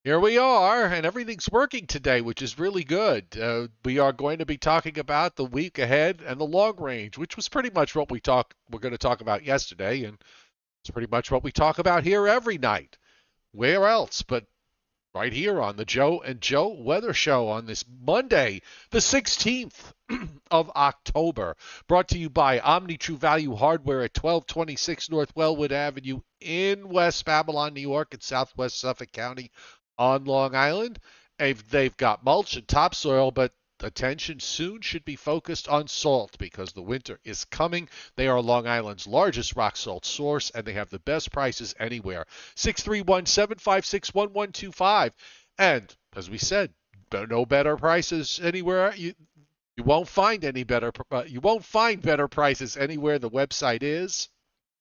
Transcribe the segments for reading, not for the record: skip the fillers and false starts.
Here we are, and everything's working today, which is really good. We are going to be talking about the week ahead and the long range, which was pretty much what we're going to talk about yesterday, and it's pretty much what we talk about here every night. Where else but right here on the Joe and Joe Weather Show on this Monday, the 16th of October, brought to you by Omni True Value Hardware at 1226 North Wellwood Avenue in West Babylon, New York, and Southwest Suffolk County on Long Island. They've got mulch and topsoil, but attention soon should be focused on salt because the winter is coming. They are Long Island's largest rock salt source, and they have the best prices anywhere. 631-756-1125. And as we said, no better prices anywhere. You won't find any better. You won't find better prices anywhere. The website is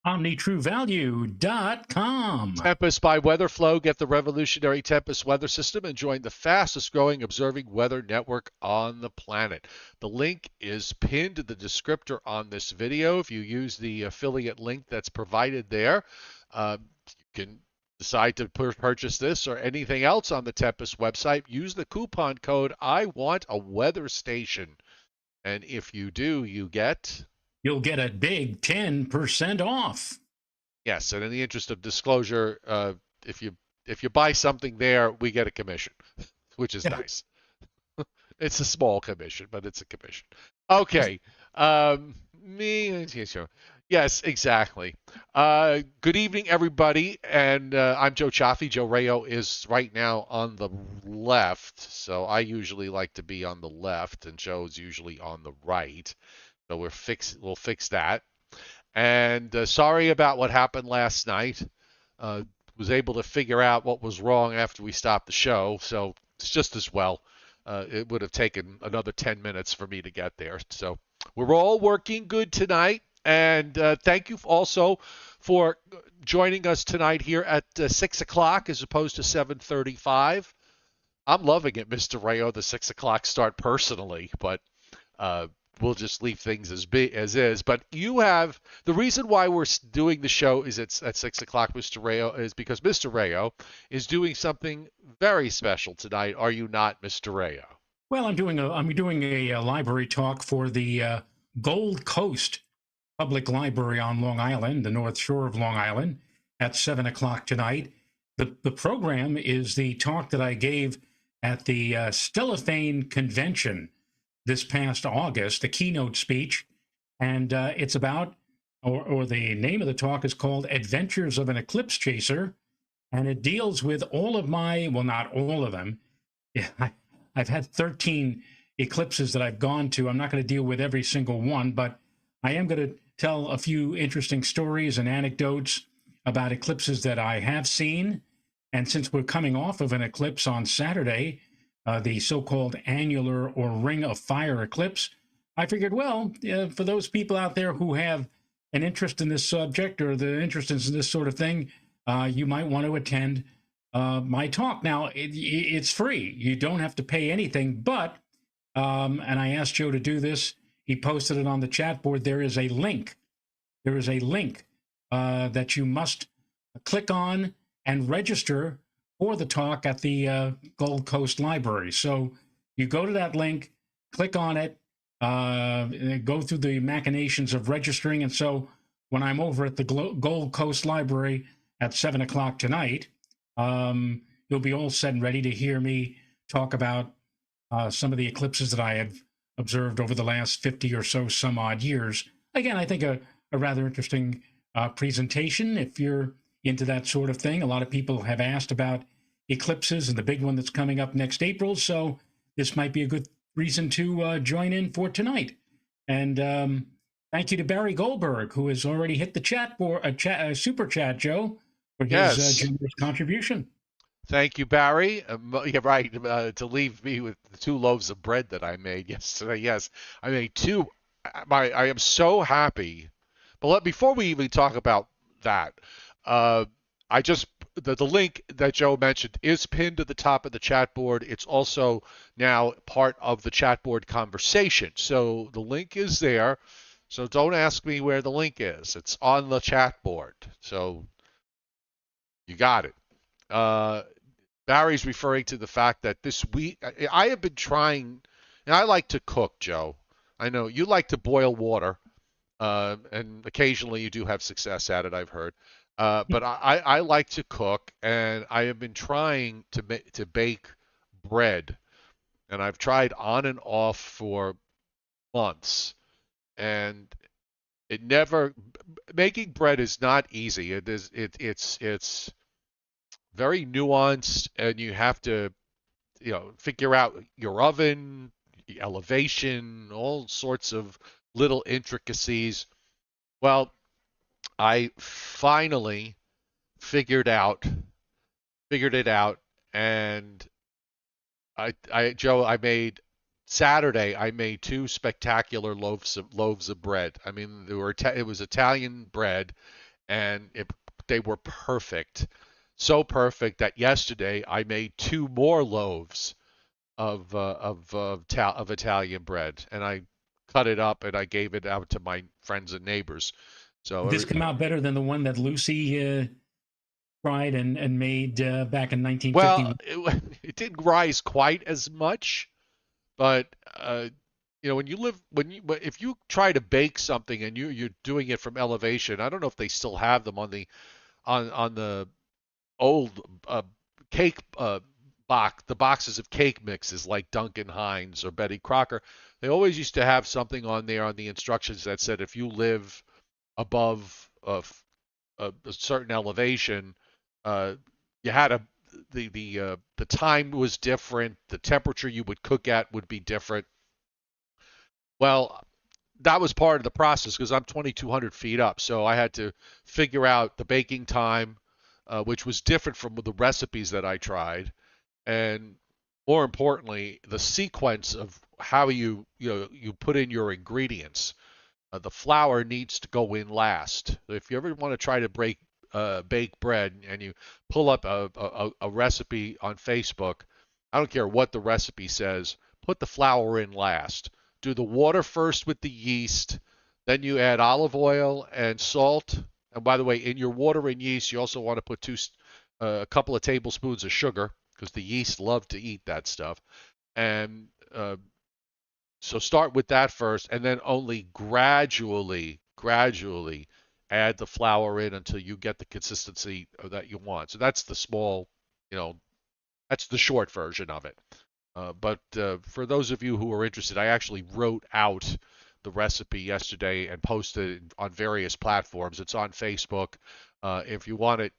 OmniTrueValue.com. Tempest by WeatherFlow. Get the revolutionary Tempest weather system and join the fastest growing observing weather network on the planet. The link is pinned to the descriptor on this video. If you use the affiliate link that's provided there, you can decide to purchase this or anything else on the Tempest website. Use the coupon code I want a weather station. And if you do, you'll get a big 10% off. Yes, and in the interest of disclosure, if you buy something there, we get a commission, which is nice. It's a small commission, but it's a commission. Okay. Yes, exactly. Good evening, everybody, and I'm Joe Cioffi. Joe Rayo is right now on the left, so I usually like to be on the left, and Joe's usually on the right. So we'll fix that. And sorry about what happened last night. Was able to figure out what was wrong after we stopped the show, so it's just as well. It would have taken another 10 minutes for me to get there. So we're all working good tonight. And thank you also for joining us tonight here at 6 o'clock as opposed to 7:35. I'm loving it, Mr. Rayo, the 6 o'clock start personally, but we'll just leave things as is. But you have the reason why we're doing the show is it's at 6 o'clock, Mr. Rayo, is because Mr. Rayo is doing something very special tonight. Are you not, Mr. Rayo? Well, I'm doing a library talk for the Gold Coast Public Library on Long Island, the North Shore of Long Island, at 7 o'clock tonight. The program is the talk that I gave at the Stellophane Convention this past August, the keynote speech, and it's about, or the name of the talk is called Adventures of an Eclipse Chaser, and it deals with all of my, well, not all of them. I've had 13 eclipses that I've gone to. I'm not going to deal with every single one, but I am going to tell a few interesting stories and anecdotes about eclipses that I have seen. And since we're coming off of an eclipse on Saturday, the so-called annular or ring of fire eclipse, I figured, well, for those people out there who have an interest in this subject or the interest in this sort of thing, you might want to attend my talk. Now, it's free. You don't have to pay anything, but, and I asked Joe to do this, he posted it on the chat board. There is a link. There is a link that you must click on and register for the talk at the Gold Coast Library. So you go to that link, click on it, go through the machinations of registering. And so when I'm over at the Gold Coast Library at 7 o'clock tonight, you'll be all set and ready to hear me talk about some of the eclipses that I have observed over the last 50 or so some odd years. Again, I think a rather interesting presentation if you're into that sort of thing. A lot of people have asked about eclipses and the big one that's coming up next April, so this might be a good reason to join in for tonight. And thank you to Barry Goldberg, who has already hit the chat for a super chat, Joe, for his generous contribution. Thank you, Barry. You're right, to leave me with the 2 loaves of bread that I made yesterday. Yes, I made 2. I am so happy. But before we even talk about that, the link that Joe mentioned is pinned to the top of the chat board. It's also now part of the chat board conversation. So the link is there. So don't ask me where the link is. It's on the chat board. So you got it. Barry's referring to the fact that this week I have been trying, and I like to cook, Joe. I know you like to boil water, and occasionally you do have success at it, I've heard. But I like to cook, and I have been trying to bake bread, and I've tried on and off for months, and it never making bread is not easy. It's very nuanced, and you have to figure out your oven, the elevation, all sorts of little intricacies. Well, I finally figured out figured it out, and I made Saturday. I made two spectacular loaves of bread. I mean, it was Italian bread, and they were perfect, so perfect that yesterday I made two more loaves of Italian bread, and I cut it up and I gave it out to my friends and neighbors. So Did this come out better than the one that Lucy tried and made back in well, 1951? it didn't rise quite as much, but when if you try to bake something and you're doing it from elevation, I don't know if they still have them on the old cake the boxes of cake mixes like Duncan Hines or Betty Crocker. They always used to have something on there on the instructions that said if you live above a certain elevation, uh, you had a the time was different, the temperature you would cook at would be different. Well, that was part of the process because I'm 2,200 feet up, so I had to figure out the baking time, which was different from the recipes that I tried, and more importantly, the sequence of how you put in your ingredients. The flour needs to go in last. If you ever want to try to bake bread and you pull up a recipe on Facebook, I don't care what the recipe says, put the flour in last. Do the water first with the yeast, then you add olive oil and salt. And by the way, in your water and yeast, you also want to put a couple of tablespoons of sugar because the yeast love to eat that stuff. And so start with that first, and then only gradually add the flour in until you get the consistency that you want. So that's you know, that's the short version of it. But for those of you who are interested, I actually wrote out the recipe yesterday and posted it on various platforms. It's on Facebook. If you want it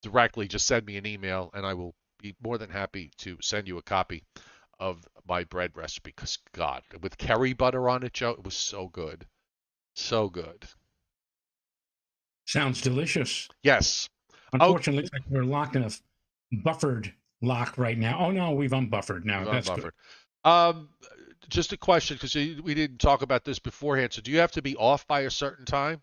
directly, just send me an email, and I will be more than happy to send you a copy of my bread recipe. Because God, with curry butter on it, Joe, it was so good, so good. Sounds delicious. Yes. Oh, Unfortunately, looks like we're locked in a buffered lock right now. Oh no, we've unbuffered we've now. That's good. unbuffered. Um, just a question because we didn't talk about this beforehand. So do you have to be off by a certain time?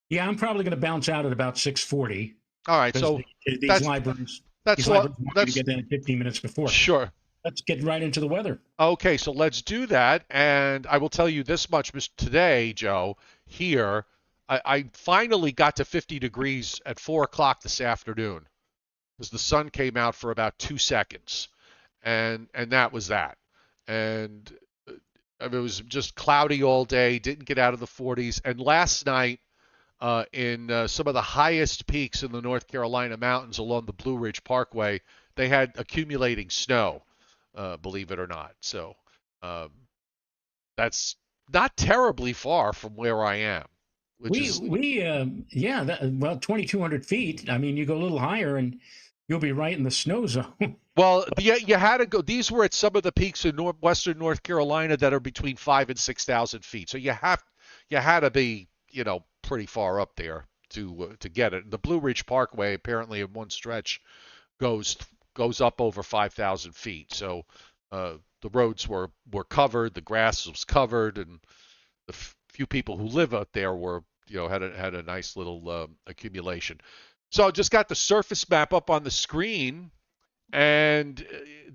Yeah, I'm probably going to bounce out at about 6:40 All right. because So these that's libraries that's these libraries want you to that's get in 15 minutes before. sure. Let's get right into the weather. Okay, so let's do that. And I will tell you this much today, Joe. Here, I finally got to 50 degrees at 4 o'clock this afternoon because the sun came out for about 2 seconds, and that was that. And it was just cloudy all day. Didn't get out of the 40s. And last night, in some of the highest peaks in the North Carolina mountains along the Blue Ridge Parkway, they had accumulating snow, believe it or not. So um, that's not terribly far from where I am, which is Yeah, well, 2,200 feet. I mean, you go a little higher and you'll be right in the snow zone. well, you had to go. These were at some of the peaks in western North Carolina that are between 5,000 and 6,000 feet. So you had to be pretty far up there to get it. The Blue Ridge Parkway apparently in one stretch goes goes up over 5,000 feet. So the roads were covered, the grass was covered, and the few people who live out there were had a nice little accumulation. So just got the surface map up on the screen, and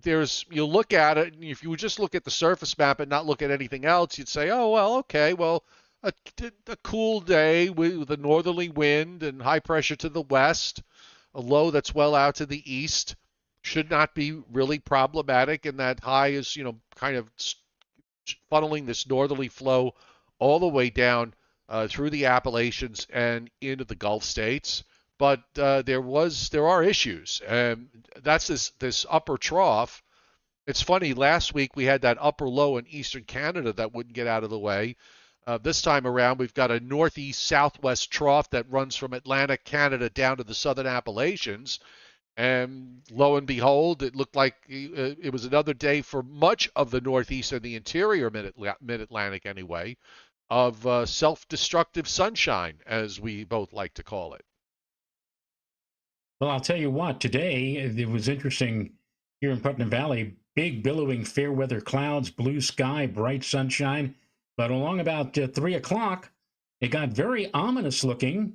you look at it, and if you would just look at the surface map and not look at anything else, you'd say, oh well, okay, well. A cool day with a northerly wind and high pressure to the west. a low that's well out to the east. Should not be really problematic, and that high is, kind of funneling this northerly flow all the way down through the Appalachians and into the Gulf states. But there are issues, and that's this upper trough. It's funny. Last week we had that upper low in eastern Canada that wouldn't get out of the way. This time around, we've got a northeast southwest trough that runs from Atlantic Canada down to the southern Appalachians. And lo and behold, it looked like it was another day for much of the Northeast and the interior mid-Atlantic anyway, of self-destructive sunshine, as we both like to call it. Well, I'll tell you what, today it was interesting here in Putnam Valley. Big billowing fair weather clouds, blue sky, bright sunshine. But along about 3 o'clock, it got very ominous looking.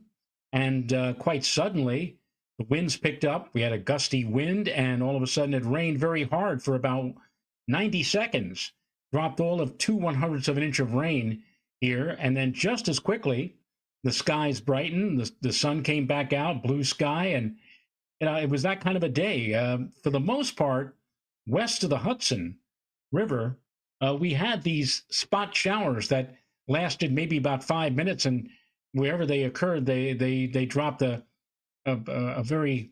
And quite suddenly, the winds picked up. We had a gusty wind, and all of a sudden it rained very hard for about 90 seconds. Dropped all of 2/100ths of an inch of rain here. And then just as quickly, the skies brightened. The sun came back out, blue sky, and it was that kind of a day. For the most part, west of the Hudson River, we had these spot showers that lasted maybe about 5 minutes, and wherever they occurred, they dropped a very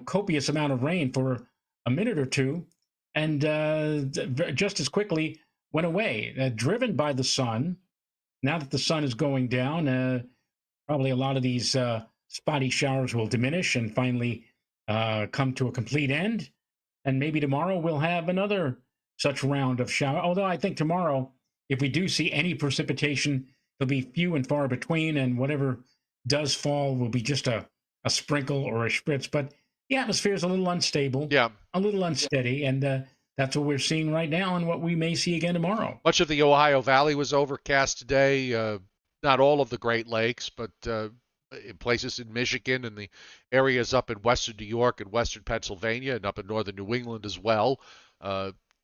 copious amount of rain for a minute or two, and just as quickly went away, driven by the sun. Now that the sun is going down, probably a lot of these spotty showers will diminish and finally come to a complete end. And maybe tomorrow we'll have another such round of shower. Although I think tomorrow, if we do see any precipitation, it'll be few and far between, and whatever does fall will be just a sprinkle or a spritz. But the atmosphere is a little unstable, a little unsteady, and that's what we're seeing right now and what we may see again tomorrow. Much of the Ohio Valley was overcast today. Not all of the Great Lakes, but in places in Michigan and the areas up in western New York and western Pennsylvania and up in northern New England as well.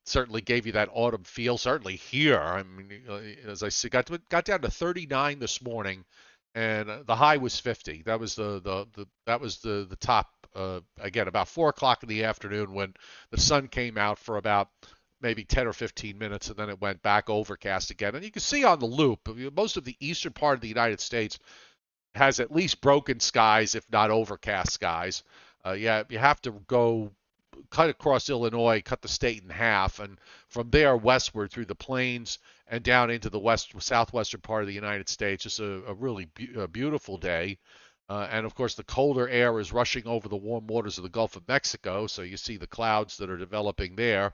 Certainly gave you that autumn feel. Certainly here, I mean, as I said, got down to 39 this morning, and the high was 50. That was the top. Again, about 4 o'clock in the afternoon when the sun came out for about maybe 10 or 15 minutes, and then it went back overcast again. And you can see on the loop, most of the eastern part of the United States has at least broken skies, if not overcast skies. You have to go cut across Illinois, cut the state in half, and from there westward through the plains and down into the southwestern part of the United States. Just a really beautiful day. And of course, the colder air is rushing over the warm waters of the Gulf of Mexico, so you see the clouds that are developing there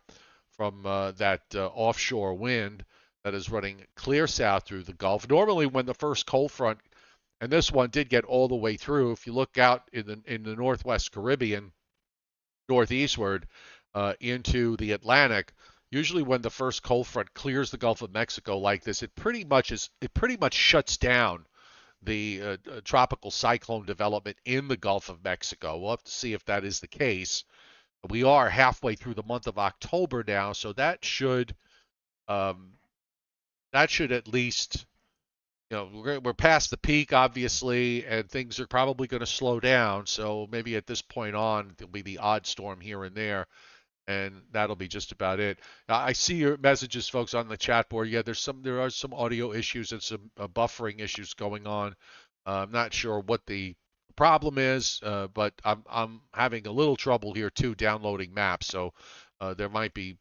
from that offshore wind that is running clear south through the Gulf. Normally, when the first cold front, and this one did get all the way through, if you look out in the Northwest Caribbean, northeastward into the Atlantic, usually when the first cold front clears the Gulf of Mexico like this, it pretty much shuts down the tropical cyclone development in the Gulf of Mexico. We'll have to see if that is the case. We are halfway through the month of October now, so that should at least, we're past the peak, obviously, and things are probably going to slow down. So maybe at this point on, there'll be the odd storm here and there, and that'll be just about it. I see your messages, folks, on the chat board. Yeah, there are some audio issues and some buffering issues going on. I'm not sure what the problem is, but I'm having a little trouble here too downloading maps. So there might be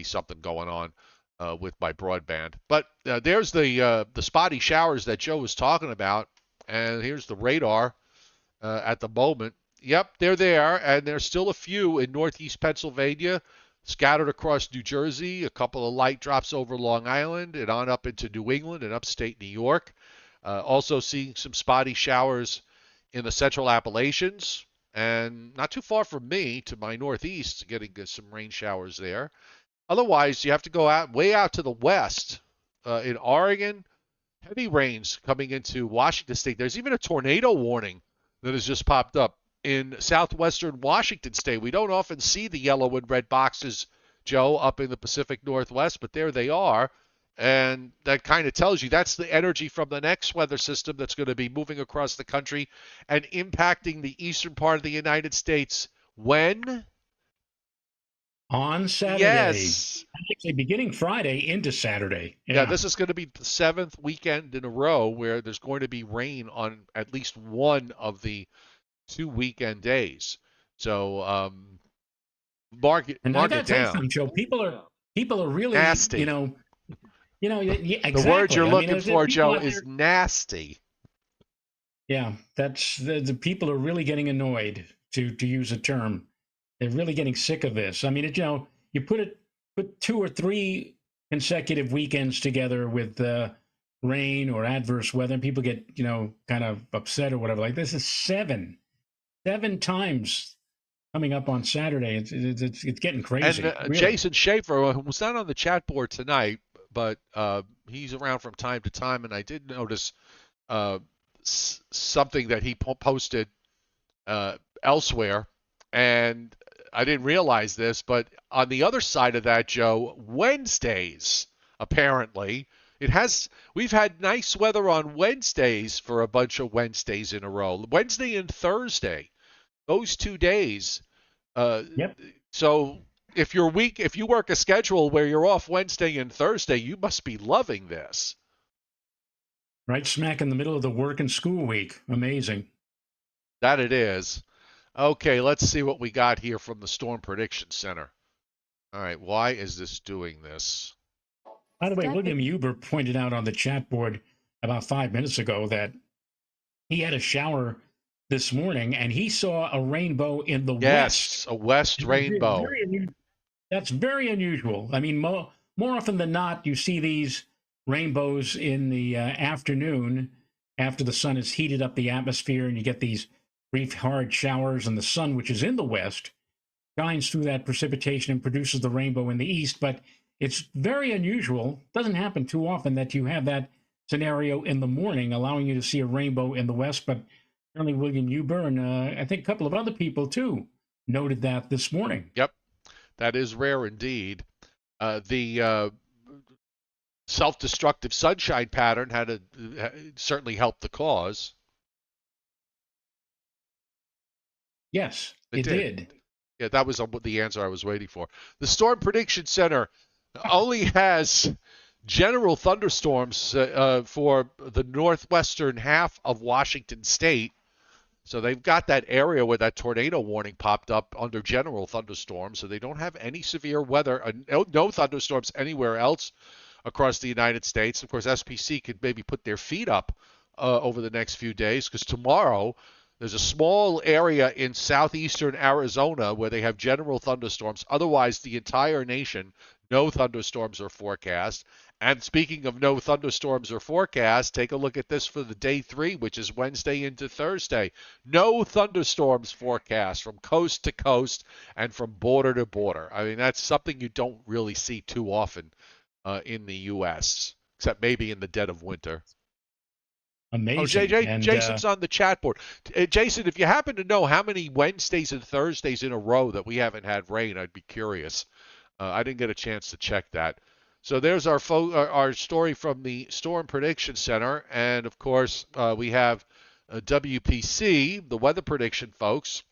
something going on with my broadband. But there's the spotty showers that Joe was talking about, and here's the radar at the moment. Yep, they're there, and there's still a few in northeast Pennsylvania, scattered across New Jersey, a couple of light drops over Long Island, and on up into New England and upstate New York. Also seeing some spotty showers in the central Appalachians, and not too far from me to my northeast, getting some rain showers there. Otherwise, you have to go way out to the west. In Oregon, heavy rains coming into Washington State. There's even a tornado warning that has just popped up in southwestern Washington State. We don't often see the yellow and red boxes, Joe, up in the Pacific Northwest, but there they are. And that kind of tells you that's the energy from the next weather system that's going to be moving across the country and impacting the eastern part of the United States. When? On Saturday, Yes. actually beginning Friday into Saturday. Yeah, Yeah. this is going to be the seventh weekend in a row where there's going to be rain on at least one of the two weekend days. So And I mark got it to tell you down. something, Joe. People are really, Nasty. yeah, The word exactly. you're I mean, looking there's for, people Joe, out is there. nasty. Yeah, that's the people are really getting annoyed, to use a term. They're really getting sick of this. I mean, you put 2 or 3 consecutive weekends together with rain or adverse weather, and people get kind of upset or whatever. Like this is seven times coming up on Saturday. It's getting And crazy, really. Jason Schaefer, who was not on the chat board tonight, but he's around from time to time, and I did notice uh, something that he posted elsewhere, and I didn't realize this, but on the other side of that, Joe, Wednesdays apparently we've had nice weather on Wednesdays for a bunch of Wednesdays in a row. Wednesday and Thursday, those 2 days. Uh, Yep. so if you work a schedule where you're off Wednesday and Thursday, you must be loving this. Right smack in the middle of the work and school week. Amazing. That it is. Okay, let's see what we got here from the Storm Prediction Center. All right, why is this doing this? By the way, William Huber pointed out on the chat board about 5 minutes ago that he had a shower this morning and he saw a rainbow in the west. Yes, a west rainbow. That's very unusual. I mean, more often than not, you see these rainbows in the afternoon after the sun has heated up the atmosphere, and you get these brief, hard showers, and the sun, which is in the west, shines through that precipitation and produces the rainbow in the east. But it's very unusual. It doesn't happen too often that you have that scenario in the morning, allowing you to see a rainbow in the west. But certainly William Huber and I think a couple of other people too noted that this morning. Yep, that is rare indeed. The self-destructive sunshine pattern certainly helped the cause. Yes, It it did. did. Yeah, that was the answer I was waiting for. The Storm Prediction Center only has general thunderstorms for the northwestern half of Washington State. So they've got that area where that tornado warning popped up under general thunderstorms. So they don't have any severe weather, no thunderstorms anywhere else across the United States. Of course, SPC could maybe put their feet up over the next few days because tomorrow there's a small area in southeastern Arizona where they have general thunderstorms. Otherwise, the entire nation, no thunderstorms are forecast. And speaking of no thunderstorms or forecast, take a look at this for the day 3, which is Wednesday into Thursday. No thunderstorms forecast from coast to coast and from border to border. I mean, that's something you don't really see too often in the U.S., except maybe in the dead of winter. Oh, Amazing. And Jason's on the chat board. Jason, if you happen to know how many Wednesdays and Thursdays in a row that we haven't had rain, I'd be curious. I didn't get a chance to check that. So there's our story from the Storm Prediction Center, and of course we have WPC, the weather prediction folks,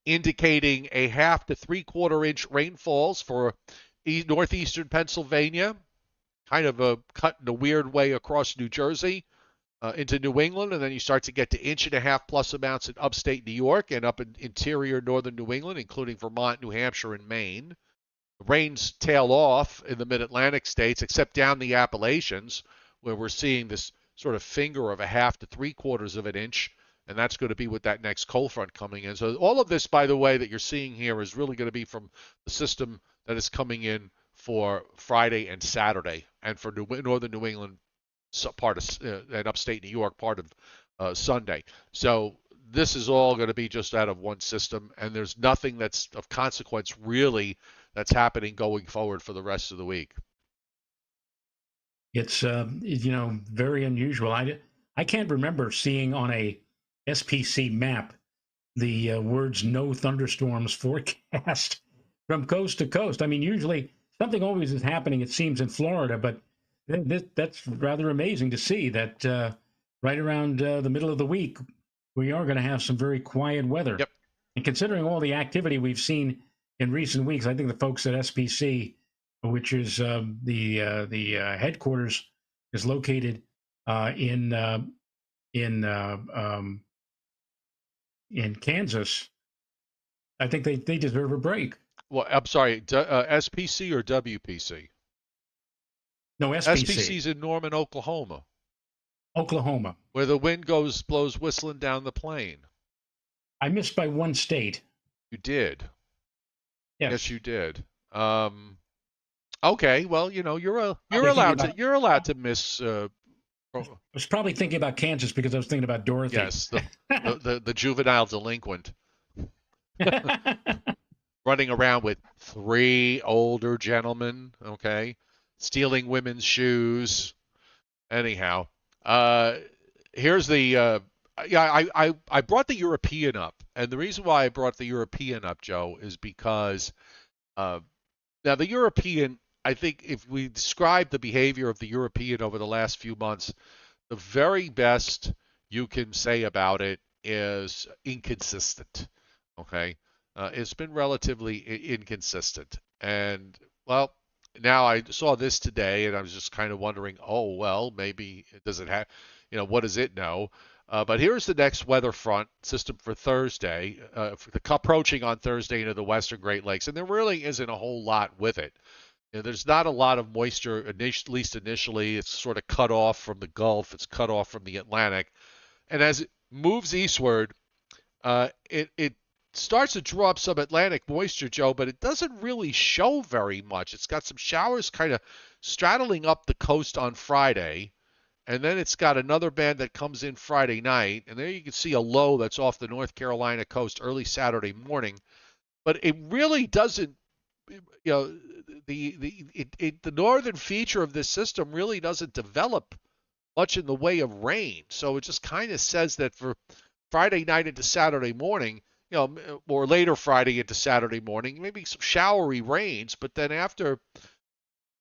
indicating a half to 3/4 inch rainfalls for northeastern Pennsylvania, kind of a cut in a weird way across New Jersey into New England, and then you start to get to 1.5 inch plus amounts in upstate New York and up in interior northern New England, including Vermont, New Hampshire, and Maine. The rains tail off in the mid-Atlantic states, except down the Appalachians, where we're seeing this sort of finger of a half to 3/4 of an inch, and that's going to be with that next cold front coming in. So all of this, by the way, that you're seeing here is really going to be from the system that is coming in for Friday and Saturday, and for northern New England part of and upstate New York part of Sunday. So this is all going to be just out of one system, and there's nothing that's of consequence really that's happening going forward for the rest of the week. it's very unusual. I can't remember seeing on a SPC map the words "no thunderstorms forecast" from coast to coast. I mean, usually something always is happening, it seems, in Florida, but that's rather amazing to see that right around the middle of the week, we are going to have some very quiet weather. Yep. And considering all the activity we've seen in recent weeks, I think the folks at SPC, which is the headquarters, is located in in Kansas. I think they deserve a break. Well, I'm sorry, SPC or WPC? No, SPC, SPC's in Norman, Oklahoma, Oklahoma. where the wind blows whistling down the plain. I missed by one state. You did. Yes, Yes. you did. Okay, well, you're Probably thinking allowed to about. you're allowed to miss. I was probably thinking about Kansas because I was thinking about Dorothy. Yes, the juvenile delinquent running around with three older gentlemen. Okay, stealing women's shoes. Anyhow, uh, here's the yeah. I brought the European up, and the reason why I brought the European up, Joe, is because uh, now the European. I think if we describe the behavior of the European over the last few months, the very best you can say about it is inconsistent. Okay, it's been relatively inconsistent, and well, now I saw this today, and I was just kind of wondering, oh well, maybe it doesn't have, what does it know? But here's the next weather front system for Thursday, for the approaching on Thursday into the western Great Lakes, and there really isn't a whole lot with it. There's not a lot of moisture, at least initially. It's sort of cut off from the Gulf. It's cut off from the Atlantic. And as it moves eastward, it starts to draw up some Atlantic moisture, Joe, but it doesn't really show very much. It's got some showers kind of straddling up the coast on Friday, and then it's got another band that comes in Friday night, and there you can see a low that's off the North Carolina coast early Saturday morning. But it really doesn't, the northern feature of this system really doesn't develop much in the way of rain. So it just kind of says that for Friday night into Saturday morning, or later Friday into Saturday morning, maybe some showery rains, but then after,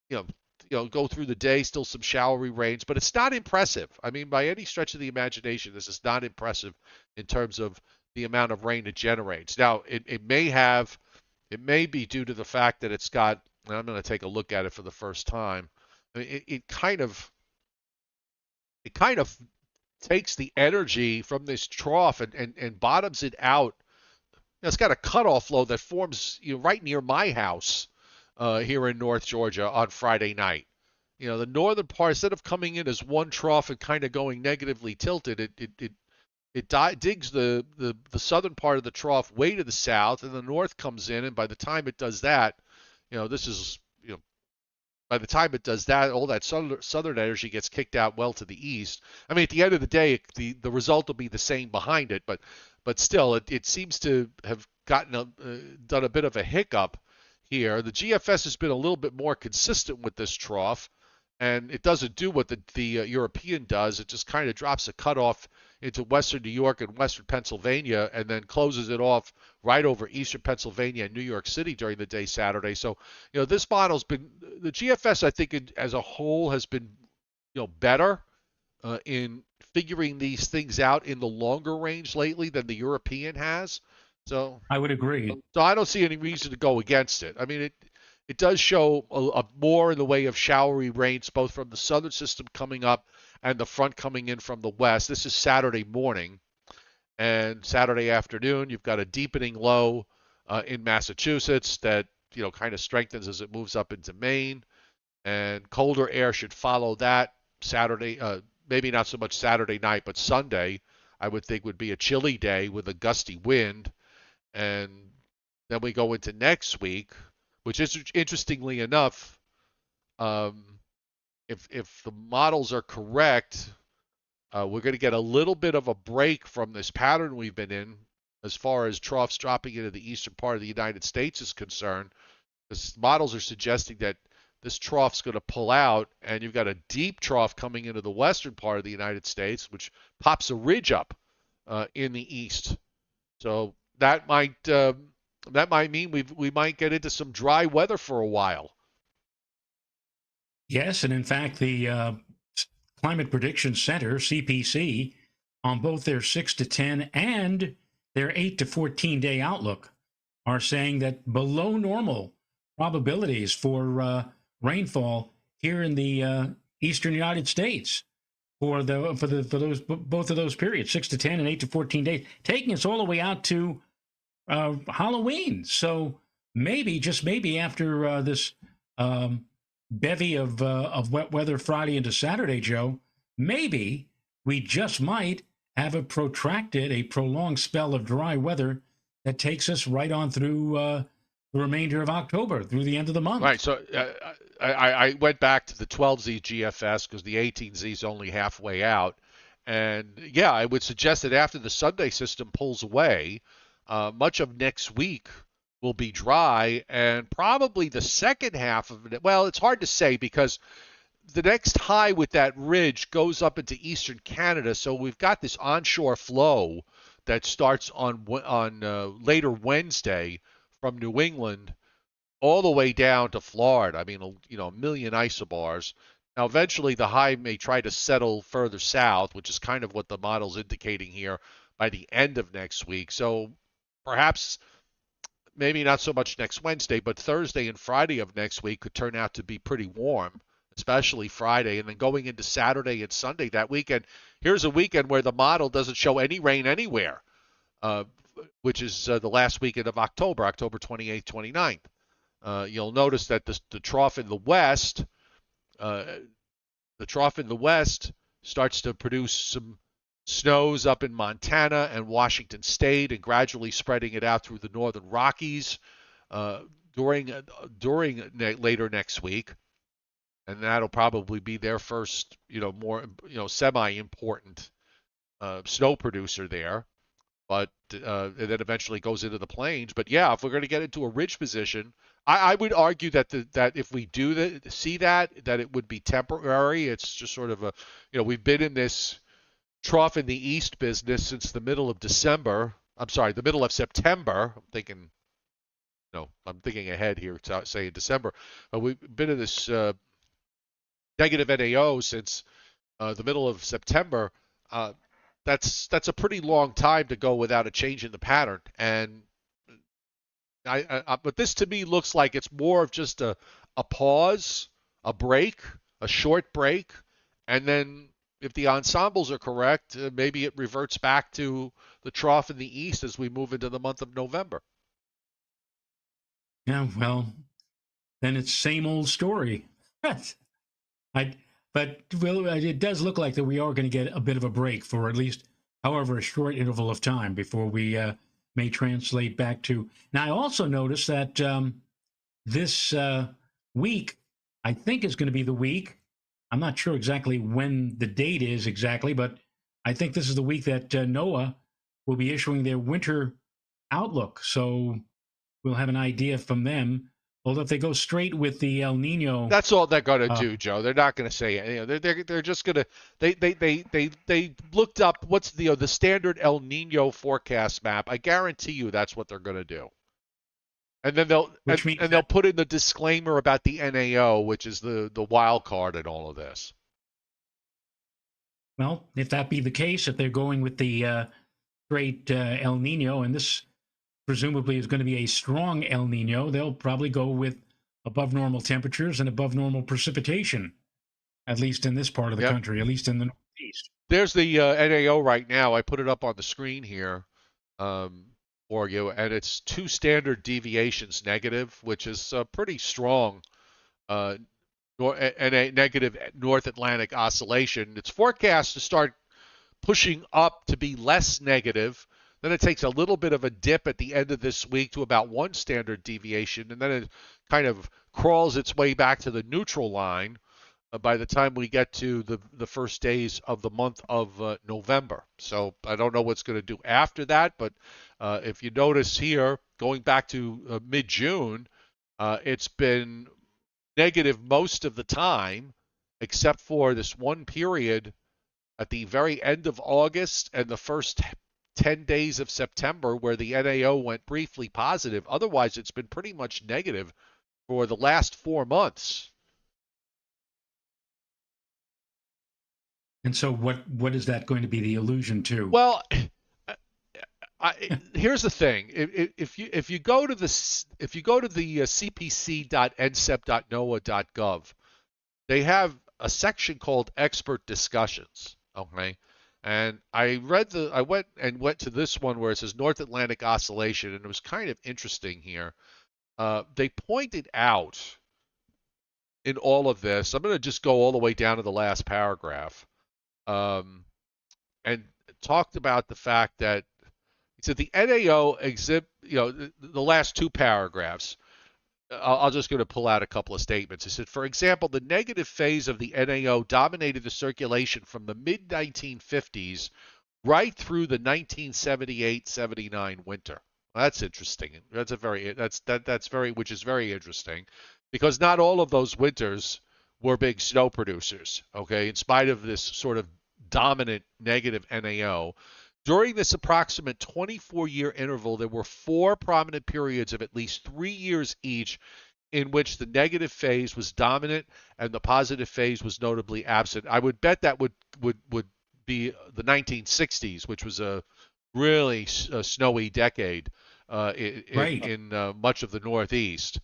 you know, go through the day, still some showery rains, but it's not impressive. I mean, by any stretch of the imagination, this is not impressive in terms of the amount of rain it generates. Now, it may be due to the fact that it's got, and I'm going to take a look at it for the first time. I mean, it kind of takes the energy from this trough and bottoms it out. It's got a cutoff low that forms right near my house here in North Georgia on Friday night. The northern part, instead of coming in as one trough and kind of going negatively tilted, it digs the southern part of the trough way to the south, and the north comes in, and by the time it does that, this is by the time it does that, all that southern energy gets kicked out well to the east. I mean, at the end of the day, the result will be the same behind it, but still, it seems to have done a bit of a hiccup here. The GFS has been a little bit more consistent with this trough, and it doesn't do what the European does. It just kind of drops a cutoff into western New York and western Pennsylvania, and then closes it off right over eastern Pennsylvania and New York City during the day Saturday. So, this model's been, the GFS, I think, as a whole has been, better in figuring these things out in the longer range lately than the European has. So I would agree. So I don't see any reason to go against it. I mean, it does show a more in the way of showery rains, both from the southern system coming up and the front coming in from the west. This is Saturday morning, and Saturday afternoon you've got a deepening low in Massachusetts that kind of strengthens as it moves up into Maine, and colder air should follow that Saturday. Maybe not so much Saturday night, but Sunday I would think would be a chilly day with a gusty wind, and then we go into next week, which is interestingly enough. If the models are correct, we're going to get a little bit of a break from this pattern we've been in as far as troughs dropping into the eastern part of the United States is concerned. The models are suggesting that this trough's going to pull out, and you've got a deep trough coming into the western part of the United States, which pops a ridge up in the east. So that might mean we might get into some dry weather for a while. Yes, and in fact, the Climate Prediction Center (CPC) on both their 6 to 10 and their 8 to 14-day outlook are saying that below normal probabilities for rainfall here in the eastern United States for those both of those periods, 6 to 10 and 8 to 14 days, taking us all the way out to Halloween. So maybe, just maybe, after this um, bevy of wet weather Friday into Saturday, Joe, maybe we just might have a prolonged spell of dry weather that takes us right on through the remainder of October, through the end of the Right. month. So I went back to the 12Z GFS because the 18Z is only halfway out. And yeah, I would suggest that after the Sunday system pulls away, much of next week will be dry, and probably the second half of it. Well, it's hard to say because the next high with that ridge goes up into eastern Canada, so we've got this onshore flow that starts on later Wednesday from New England all the way down to Florida. I mean, a million isobars. Now, eventually, the high may try to settle further south, which is kind of what the model's indicating here by the end of next week. So perhaps maybe not so much next Wednesday, but Thursday and Friday of next week could turn out to be pretty warm, especially Friday. And then going into Saturday and Sunday that weekend, here's a weekend where the model doesn't show any rain anywhere, uh, which is the last weekend of October, October 28th, 29th. You'll notice that the trough in the west, uh, the trough in the west starts to produce some snows up in Montana and Washington State, and gradually spreading it out through the northern Rockies uh, later next week, and that'll probably be their first, more, semi-important snow producer there. But and then eventually goes into the plains. But yeah, if we're going to get into a ridge position, I would argue that if we see that it would be temporary. It's just sort of we've been in this trough in the east business since the middle of December. I'm sorry, the middle of September. I'm thinking, no, I'm thinking ahead here, saying December. We've been in this negative NAO since the middle of September. Uh, that's a pretty long time to go without a change in the pattern. And but this to me looks like it's more of just a pause, a break, a short break, and then if the ensembles are correct, maybe it reverts back to the trough in the east as we move into the month of November. Yeah, well, then it's same old story. I, but well, it does look like that we are going to get a bit of a break for at least, however, a short interval of time before we may translate back to. Now, I also noticed that this week, I think, is going to be the week. I'm not sure exactly when the date is exactly, but I think this is the week that NOAA will be issuing their winter outlook. So we'll have an idea from them. Although if they go straight with the El Nino, That's all they're going to do, Joe. They're not going to say it. They're just going to they looked up what's the standard El Nino forecast map. I guarantee you that's what they're going to do. And then which means they'll that, put in the disclaimer about the NAO, which is the wild card in all of this. well, if that be the case, if they're going with the straight El Nino, and this presumably is going to be a strong El Nino, they'll probably go with above normal temperatures and above normal precipitation, at least in this part of the Yep. country, at least in the Northeast. There's the NAO right now. I put it up on the screen here um, for you, and it's two standard deviations negative, which is pretty strong. Uh, and a negative North Atlantic oscillation. It's forecast to start pushing up to be less negative. Then it takes a little bit of a dip at the end of this week to about one standard deviation, and then it kind of crawls its way back to the neutral line by the time we get to the first days of the month of November. So I don't know what's going to do after that, but if you notice here, going back to mid-June, it's been negative most of the time, except for this one period at the very end of August and the first 10 days of September where the NAO went briefly positive. Otherwise, it's been pretty much negative for the last 4 months. And so what is that going to be the allusion to? Well, here's the thing: if you go to the cpc.ncep.noaa.gov, they have a section called expert discussions. Okay. And I went to this one where it says North Atlantic Oscillation, and it was kind of interesting here. They pointed out in all of this, I'm going to just go all the way down to the last paragraph, um, and talked about the fact that he said the NAO the last two paragraphs. I'll just going to pull out a couple of statements. He said, for example, the negative phase of the NAO dominated the circulation from the mid 1950s right through the 1978-79 winter. Well, that's interesting. Which is very interesting, because not all of those winters were big snow producers. Okay, in spite of this sort of dominant negative NAO. During this approximate 24-year interval, there were four prominent periods of at least 3 years each in which the negative phase was dominant and the positive phase was notably absent. I would bet that would be the 1960s, which was a really snowy decade Right. in much of the Northeast.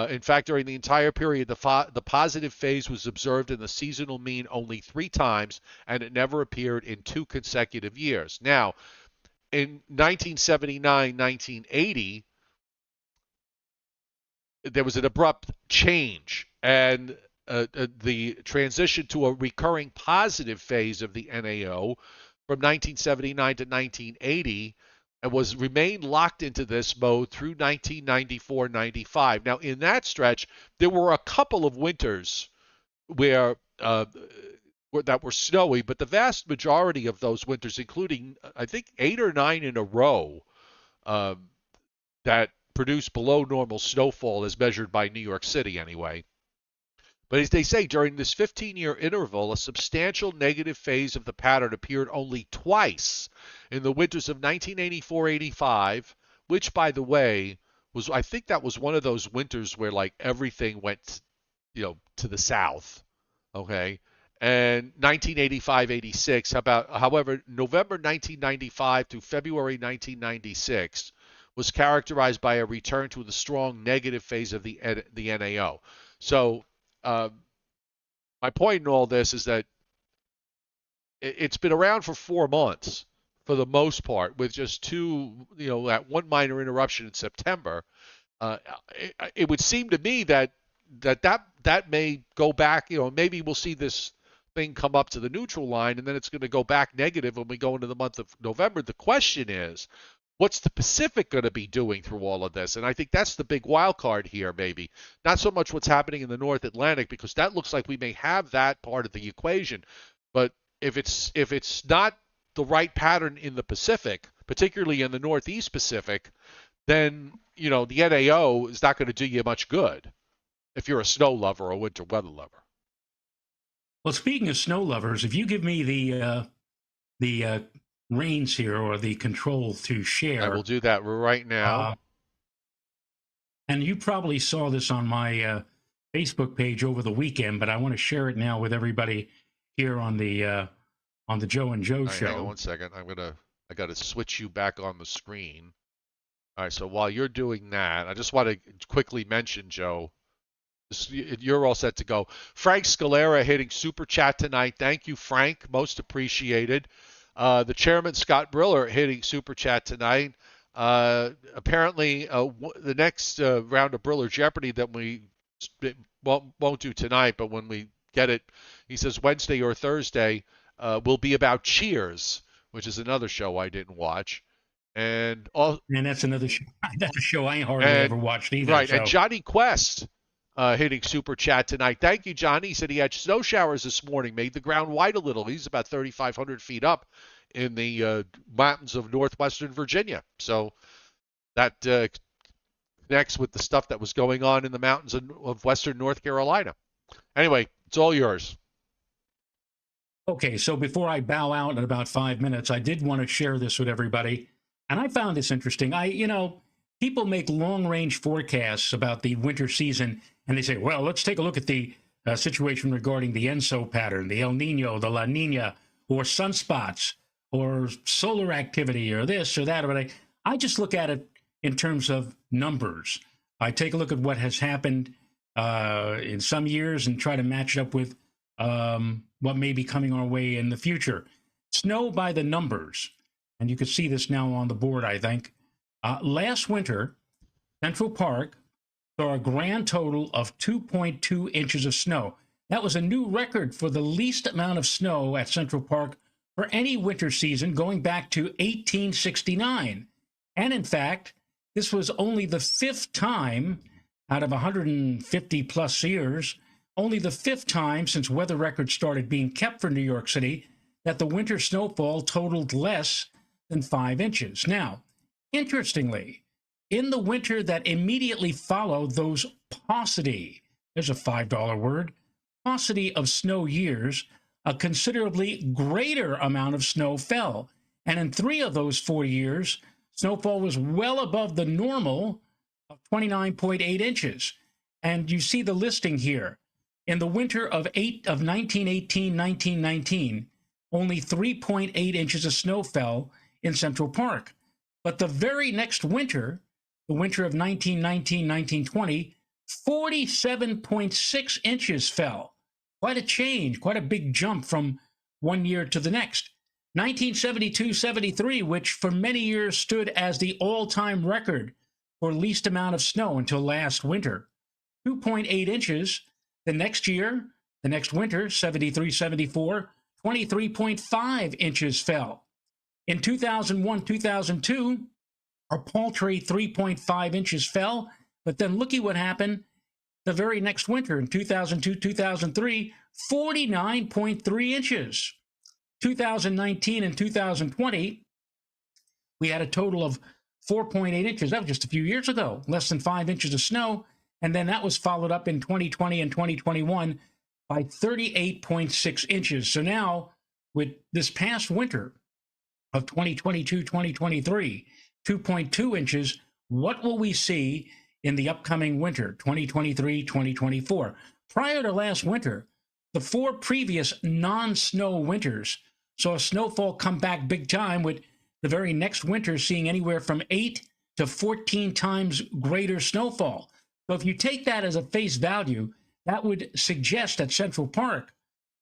In fact, during the entire period, the positive phase was observed in the seasonal mean only 3 times, and it never appeared in 2 consecutive years. Now, in 1979, 1980, there was an abrupt change, and the transition to a recurring positive phase of the NAO from 1979 to 1980 and was remained locked into this mode through 1994-95. Now, in that stretch, there were a couple of winters where that were snowy, but the vast majority of those winters, including I think 8 or 9 in a row, um, that produced below normal snowfall as measured by New York City anyway. But as they say, during this 15-year interval, a substantial negative phase of the pattern appeared only twice in the winters of 1984-85, which, by the way, I think that was one of those winters where like everything went, to the south. Okay. And 1985-86, however, November 1995 to February 1996 was characterized by a return to the strong negative phase of the NAO. So um, my point in all this is that it's been around for 4 months for the most part, with just that one minor interruption in September. It would seem to me that may go back. Maybe we'll see this thing come up to the neutral line, and then it's going to go back negative when we go into the month of November. The question is, what's the Pacific going to be doing through all of this? And I think that's the big wild card here, maybe. Not so much what's happening in the North Atlantic, because that looks like we may have that part of the equation. But if it's not the right pattern in the Pacific, particularly in the Northeast Pacific, then the NAO is not going to do you much good if you're a snow lover or a winter weather lover. Well, speaking of snow lovers, if you give me the reins here, or the control to share, I will do that right now. And you probably saw this on my Facebook page over the weekend, but I want to share it now with everybody here on the Joe and Joe show. Hang on one second. I got to switch you back on the screen. All right. So while you're doing that, I just want to quickly mention, Joe, you're all set to go. Frank Scalera hitting super chat tonight. Thank you, Frank. Most appreciated. The chairman, Scott Briller, hitting super chat tonight. Apparently, the next round of Briller Jeopardy that we won't do tonight, but when we get it, he says Wednesday or Thursday, will be about Cheers, which is another show I didn't watch. And that's another show. That's a show I hardly ever watched either. Right, so. And Johnny Quest hitting super chat tonight. Thank you, Johnny. He said he had snow showers this morning, made the ground white a little. He's about 3,500 feet up in the mountains of northwestern Virginia. So that connects with the stuff that was going on in the mountains of western North Carolina. Anyway, it's all yours. Okay, so before I bow out in about 5 minutes, I did want to share this with everybody. And I found this interesting. People make long-range forecasts about the winter season, and they say, well, let's take a look at the situation regarding the ENSO pattern, the El Nino, the La Nina, or sunspots, or solar activity, or this or that. But I just look at it in terms of numbers. I take a look at what has happened in some years and try to match it up with what may be coming our way in the future. Snow by the numbers. And you can see this now on the board, I think. Last winter, Central Park saw a grand total of 2.2 inches of snow. That was a new record for the least amount of snow at Central Park for any winter season going back to 1869. And in fact, this was only the fifth time out of 150 plus years, only the fifth time since weather records started being kept for New York City that the winter snowfall totaled less than 5 inches. Now, interestingly, in the winter that immediately followed those paucity, there's a $5 word, paucity of snow years, a considerably greater amount of snow fell. And in 3 of those 4 years, snowfall was well above the normal of 29.8 inches. And you see the listing here. In the winter of 1918-1919, only 3.8 inches of snow fell in Central Park. But the very next winter, the winter of 1919-1920, 47.6 inches fell. Quite a change, quite a big jump from one year to the next. 1972-73, which for many years stood as the all-time record for least amount of snow until last winter, 2.8 inches. The next year, the next winter, 73-74, 23.5 inches fell. In 2001-2002, a paltry 3.5 inches fell, but then looky what happened the very next winter in 2002-2003, 49.3 inches. 2019 and 2020, we had a total of 4.8 inches. That was just a few years ago, less than 5 inches of snow. And then that was followed up in 2020 and 2021 by 38.6 inches. So now, with this past winter of 2022-2023, 2.2 inches, what will we see in the upcoming winter, 2023-2024? Prior to last winter, the 4 previous non-snow winters saw snowfall come back big time, with the very next winter seeing anywhere from 8 to 14 times greater snowfall. So if you take that as a face value, that would suggest at Central Park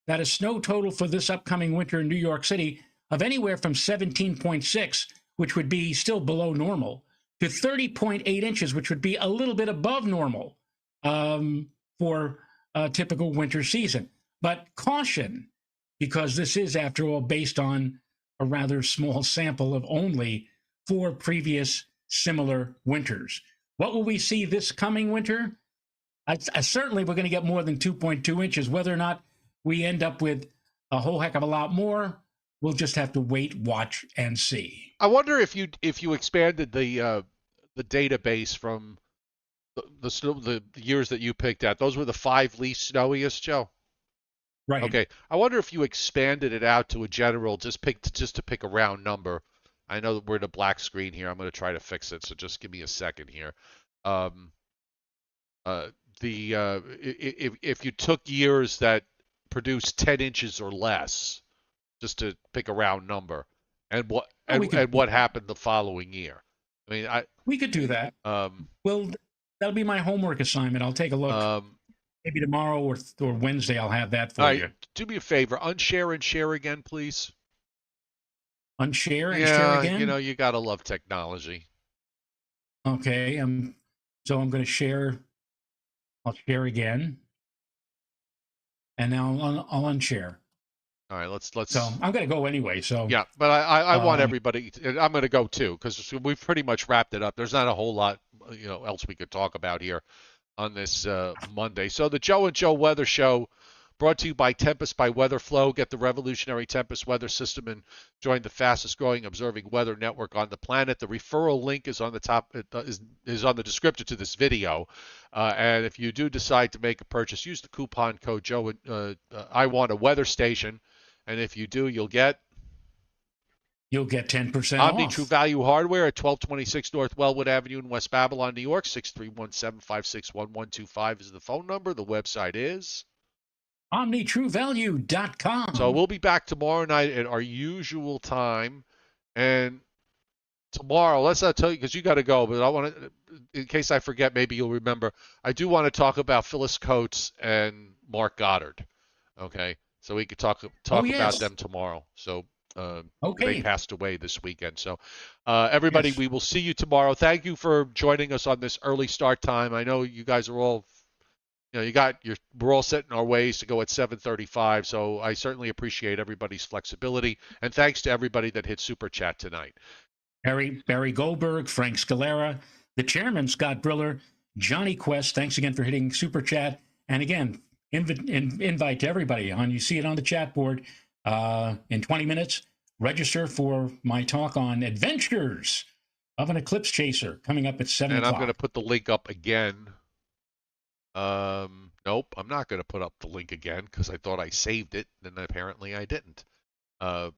that a snow total for this upcoming winter in New York City of anywhere from 17.6, which would be still below normal, to 30.8 inches, which would be a little bit above normal for a typical winter season. But caution, because this is, after all, based on a rather small sample of only 4 previous similar winters. What will we see this coming winter? Certainly, we're going to get more than 2.2 inches. Whether or not we end up with a whole heck of a lot more, we'll just have to wait, watch, and see. I wonder if you expanded the database from the years that you picked at. Those were the 5 least snowiest, Joe. Right. Okay. I wonder if you expanded it out to a general, just to pick a round number. I know that we're in a black screen here. I'm going to try to fix it, so just give me a second here. If you took years that produced 10 inches or less, just to pick a round number, and what happened the following year. I mean, we could do that. Well, that'll be my homework assignment. I'll take a look. Maybe tomorrow or Wednesday I'll have that for you. Do me a favor, unshare and share again, please. Unshare and share again? You know, you gotta love technology. Okay, so I'm going to share. I'll share again, and now I'll unshare. All right, let's. So I'm going to go anyway. So yeah, but I want everybody. I'm going to go too, because we've pretty much wrapped it up. There's not a whole lot, else we could talk about here on this Monday. So the Joe and Joe Weather Show, brought to you by Tempest by Weatherflow. Get the revolutionary Tempest weather system and join the fastest growing observing weather network on the planet. The referral link is on the top, is on the description to this video. And if you do decide to make a purchase, use the coupon code Joe. I want a weather station, and if you do, you'll get 10% Omni off. True Value Hardware at 1226 North Wellwood Avenue in West Babylon, New York. 631-756-1125 is the phone number. The website is OmniTrueValue.com. So we'll be back tomorrow night at our usual time. And tomorrow, let's not tell you because you got to go, but I want to, in case I forget, maybe you'll remember. I do want to talk about Phyllis Coates and Mark Goddard. Okay, so we could talk Oh, about yes. them tomorrow. So they Okay. passed away this weekend. So everybody, Yes. we will see you tomorrow. Thank you for joining us on this early start time. I know you guys are all we're all set in our ways to go at 7:35, so I certainly appreciate everybody's flexibility, and thanks to everybody that hit super chat tonight. Barry Goldberg, Frank Scalera, the chairman, Scott Briller, Johnny Quest, thanks again for hitting Super Chat. And again, invite to everybody on. You see it on the chat board in 20 minutes. Register for my talk on adventures of an eclipse chaser coming up at 7 And I'm going to o'clock. put the link up again. Nope, I'm not going to put up the link again because I thought I saved it, and apparently I didn't.